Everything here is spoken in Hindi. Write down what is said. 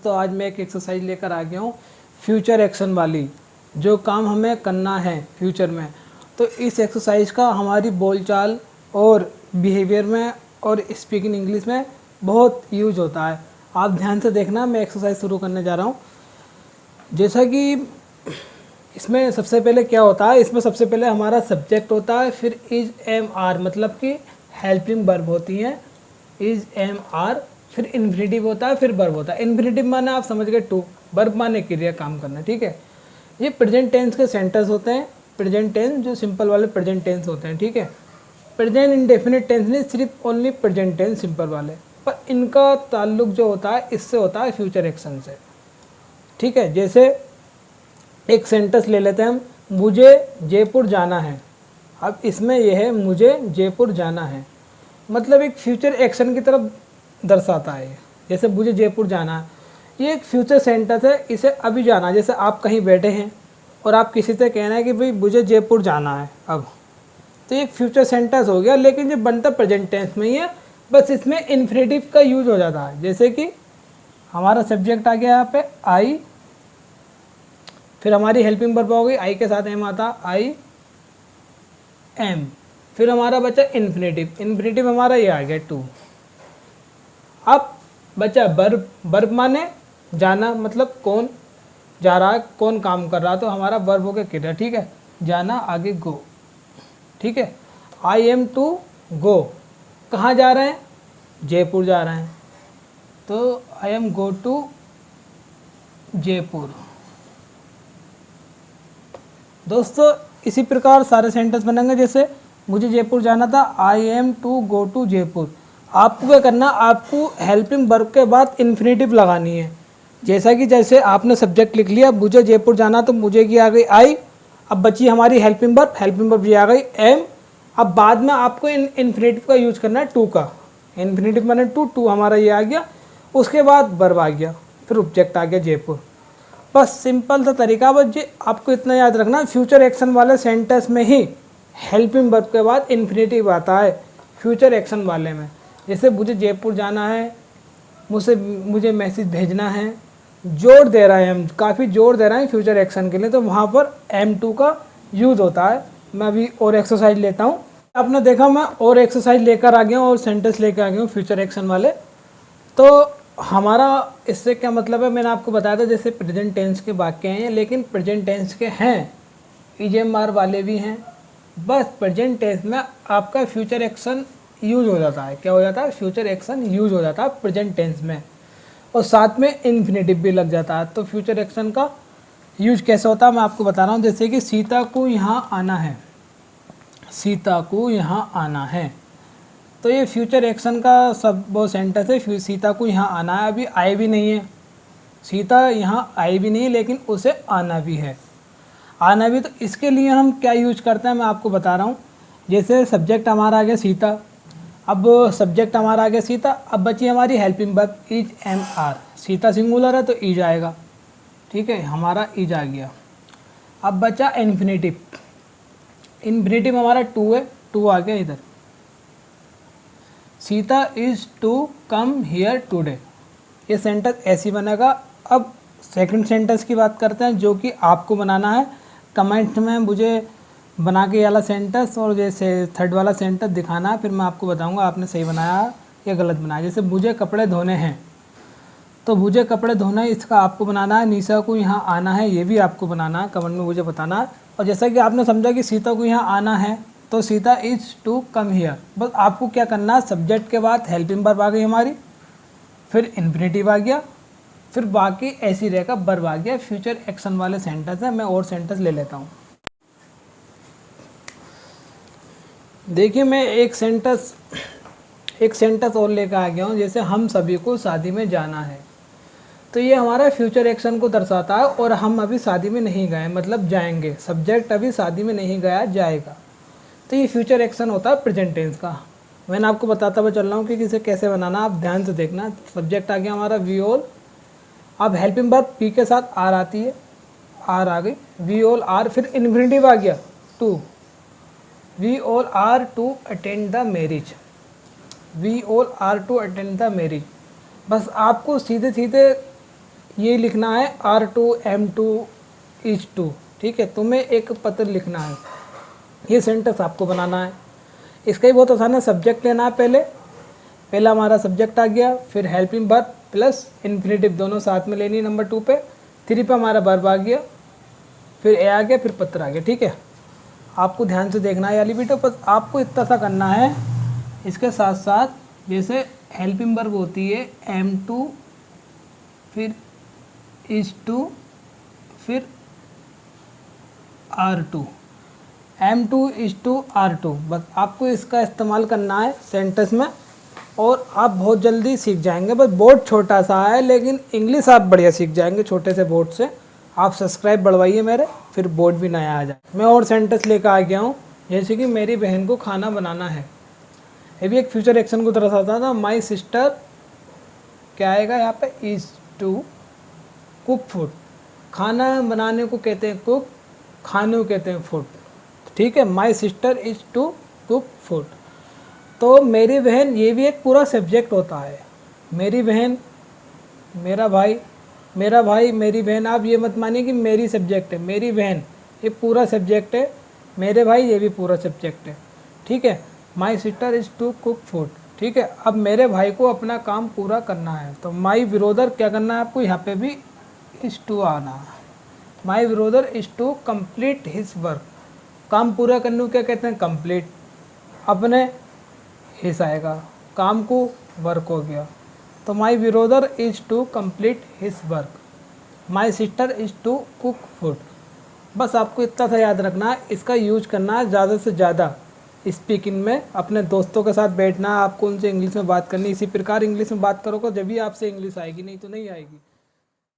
दोस्तों, आज मैं एक एक्सरसाइज लेकर आ गया हूँ फ्यूचर एक्शन वाली, जो काम हमें करना है फ्यूचर में। तो इस एक्सरसाइज का हमारी बोलचाल और बिहेवियर में और स्पीकिंग इंग्लिश में बहुत यूज होता है। आप ध्यान से देखना, मैं एक्सरसाइज शुरू करने जा रहा हूँ। जैसा कि इसमें सबसे पहले क्या होता है, इसमें सबसे पहले हमारा सब्जेक्ट होता है, फिर इज एम आर मतलब कि हेल्पिंग वर्ब होती हैं, इज एम आर, फिर इन्फिनिटिव होता है, फिर वर्ब होता है। इन्फिनिटिव माने आप समझ गए टू, वर्ब माने क्रिया, काम करना, ठीक है। ये प्रेजेंट टेंस के सेंटेंस होते हैं, प्रेजेंट टेंस जो सिंपल वाले प्रेजेंट टेंस होते हैं, ठीक है। प्रेजेंट इंडेफिनिट टेंस नहीं, सिर्फ ओनली प्रेजेंट टेंस सिंपल वाले, पर इनका ताल्लुक जो होता है इससे होता है फ्यूचर एक्शन से, ठीक है। जैसे एक सेंटेंस ले लेते हैं हम, मुझे जयपुर जाना है। अब इसमें यह है मुझे जयपुर जाना है, मतलब एक फ्यूचर एक्शन की तरफ दर्शाता है। जैसे मुझे जयपुर जाना है, ये एक फ्यूचर सेंटेंस है, इसे अभी जाना है। जैसे आप कहीं बैठे हैं और आप किसी से कहना है कि भाई मुझे जयपुर जाना है अब, तो ये एक फ्यूचर सेंटेंस हो गया, लेकिन ये बनता प्रेजेंट टेंस में ही है, बस इसमें इन्फिनिटिव का यूज हो जाता है। जैसे कि हमारा सब्जेक्ट आ गया यहाँ पे आई, फिर हमारी हेल्पिंग वर्ब हो गई, आई के साथ एम आता, आई एम, फिर हमारा बचा इन्फिनिटिव, इन्फिनिटिव हमारा ये आ गया टू। अब बचा वर्ब, वर्ब माने जाना, मतलब कौन जा रहा है, कौन काम कर रहा है, तो हमारा वर्ब हो गया क्रिया, ठीक है। जाना आगे गो, ठीक है। आई एम टू गो, कहाँ जा रहे हैं, जयपुर जा रहे हैं, तो I am go to Jaipur. दोस्तों इसी प्रकार सारे सेंटेंस बनेंगे। जैसे मुझे जयपुर जाना था, I am to go to Jaipur. आपको क्या करना, आपको हेल्पिंग वर्ब के बाद इन्फिनिटिव लगानी है। जैसे आपने सब्जेक्ट लिख लिया, मुझे जयपुर जाना, तो मुझे की आ गई आई, अब बची हमारी हेल्पिंग वर्ब ये आ गई एम। अब बाद में आपको इन्फिनिटिव का यूज करना है टू का, इन्फिनिटिव माने टू, टू हमारा ये आ गया, उसके बाद वर्ब आ गया, फिर ऑब्जेक्ट आ गया जयपुर। बस सिंपल सा तरीका, बस ये आपको इतना याद रखना, फ्यूचर एक्शन वाले सेंटेंस में ही हेल्पिंग वर्ब के बाद इन्फिनिटिव आता है फ्यूचर एक्शन वाले में। जैसे मुझे जयपुर जाना है, मुझे मैसेज भेजना है, जोर दे रहा है, हम काफ़ी जोर दे रहे हैं फ्यूचर एक्शन के लिए, तो वहाँ पर M2 का यूज़ होता है। मैं अभी और एक्सरसाइज लेता हूँ। आपने देखा मैं और एक्सरसाइज लेकर आ गया हूँ और सेंटेंस लेकर आ गया हूँ फ्यूचर एक्शन वाले। तो हमारा इससे क्या मतलब है, मैंने आपको बताया था जैसे प्रेजेंट टेंस के वाक्य हैं, लेकिन प्रेजेंट टेंस के हैं EJMR वाले भी हैं। बस प्रेजेंट टेंस में आपका फ्यूचर एक्शन यूज हो जाता है। क्या हो जाता है, फ्यूचर एक्शन यूज हो जाता है प्रेजेंट टेंस में, और साथ में इन्फिनिटिव भी लग जाता है। तो फ्यूचर एक्शन का यूज कैसे होता है मैं आपको बता रहा हूँ। जैसे कि सीता को यहाँ आना है, सीता को यहाँ आना है, तो ये फ्यूचर एक्शन का सब वो सेंटेंस है। सीता को यहाँ आना है, अभी आए भी नहीं है, सीता यहाँ आई भी नहीं, लेकिन उसे आना भी है, आना भी। तो इसके लिए हम क्या यूज करते हैं मैं आपको बता रहा हूँ। जैसे सब्जेक्ट हमारा आ गया सीता, अब सब्जेक्ट हमारा आ गया सीता, अब बची हमारी helping verb is am are, Sita singular है तो इज आएगा, ठीक है, हमारा इज आ गया। अब बचा इन्फिनिटिव, इन्फिनिटिव हमारा टू है, टू आ गया इधर, Sita is to come here today. ये सेंटेंस ऐसी बनेगा। अब सेकंड सेंटेंस की बात करते हैं, जो कि आपको बनाना है। कमेंट में मुझे बना के ये वाला सेंटेंस और जैसे थर्ड वाला सेंटेंस दिखाना है, फिर मैं आपको बताऊंगा आपने सही बनाया या गलत बनाया। जैसे मुझे कपड़े धोने हैं, तो मुझे कपड़े धोना है, इसका आपको बनाना है। निशा को यहाँ आना है, ये भी आपको बनाना है, कमेंट में मुझे बताना है। और जैसा कि आपने समझा कि सीता को यहाँ आना है, तो Sita is to come here. बस आपको क्या करना है, सब्जेक्ट के बाद हेल्पिंग वर्ब आ गई हमारी, फिर इन्फिनिटिव आ गया, फिर बाकी ऐसी रहेगा, वर्ब आ गया। फ्यूचर एक्शन वाले सेंटेंस है। मैं और सेंटेंस ले लेता हूँ। देखिए मैं एक सेंटेंस और लेकर आ गया हूँ। जैसे हम सभी को शादी में जाना है, तो ये हमारा फ्यूचर एक्शन को दर्शाता है, और हम अभी शादी में नहीं गए, मतलब जाएंगे। सब्जेक्ट अभी शादी में नहीं गया, जाएगा, तो ये फ्यूचर एक्शन होता है प्रेजेंट टेंस का। मैंने आपको बताता हुआ चल रहा हूँ कि इसे कैसे बनाना, आप ध्यान से देखना। सब्जेक्ट आ गया हमारा वी ऑल, अब हेल्पिंग वर्ब पी के साथ आर आती है, आर आ गई, वी ऑल आर, फिर इन्फिनिटिव आ गया to, we all are to attend the marriage, we all are to attend the marriage. बस आपको सीधे सीधे ये लिखना है R2M2 is 2, ठीक है। तुम्हें एक पत्र लिखना है, ये सेंटेंस आपको बनाना है। इसका ही बहुत आसान है, सब्जेक्ट लेना है पहला हमारा सब्जेक्ट आ गया, फिर हेल्पिंग वर्ब प्लस इन्फिनेटिव दोनों साथ में लेनी नंबर 2 पे, 3 पे हमारा वर्ब आ गया, फिर ए आ गया, फिर पत्र आ गया, ठीक है। आपको ध्यान से देखना है वाली वीडियो, बस आपको इतना सा करना है। इसके साथ साथ जैसे हेल्पिंग वर्ब होती है M2 फिर is 2 फिर R2, M2 is 2 R2, बस आपको इसका इस्तेमाल करना है सेंटेंस में और आप बहुत जल्दी सीख जाएंगे। बस बोर्ड छोटा सा है लेकिन इंग्लिश आप बढ़िया सीख जाएंगे छोटे से बोर्ड से। आप सब्सक्राइब बढ़वाइए मेरे, फिर बोर्ड भी नया आ जाए। मैं और सेंटेंस लेकर आ गया हूँ, जैसे कि मेरी बहन को खाना बनाना है। ये भी एक फ्यूचर एक्शन को दर्शाता था। माई सिस्टर क्या आएगा यहाँ पे, इज़ टू कुक फूड। खाना बनाने को कहते हैं कुक, खाने को कहते हैं फूड, ठीक है। My sister is to cook food. तो मेरी बहन, ये भी एक पूरा सब्जेक्ट होता है। मेरी बहन, मेरा भाई, मेरा भाई, मेरी बहन। आप ये मत मानिए कि मेरी सब्जेक्ट है, मेरी बहन ये पूरा सब्जेक्ट है, मेरे भाई ये भी पूरा सब्जेक्ट है, ठीक है। My sister is to cook food, ठीक है। अब मेरे भाई को अपना काम पूरा करना है, तो माई ब्रदर क्या करना है आपको, यहाँ पे भी इज़ टू आना है। My brother is to complete his work. काम पूरा करने को क्या कहते हैं, कंप्लीट। अपने हिस आएगा, काम को वर्क हो गया, तो my brother is to complete his work. My sister is to cook food. बस आपको इतना सा याद रखना है, इसका यूज करना है ज़्यादा से ज़्यादा स्पीकिंग में। अपने दोस्तों के साथ बैठना है, आपको उनसे इंग्लिश में बात करनी। इसी प्रकार इंग्लिश में बात करोगे जब भी आपसे इंग्लिश आएगी, नहीं तो नहीं आएगी।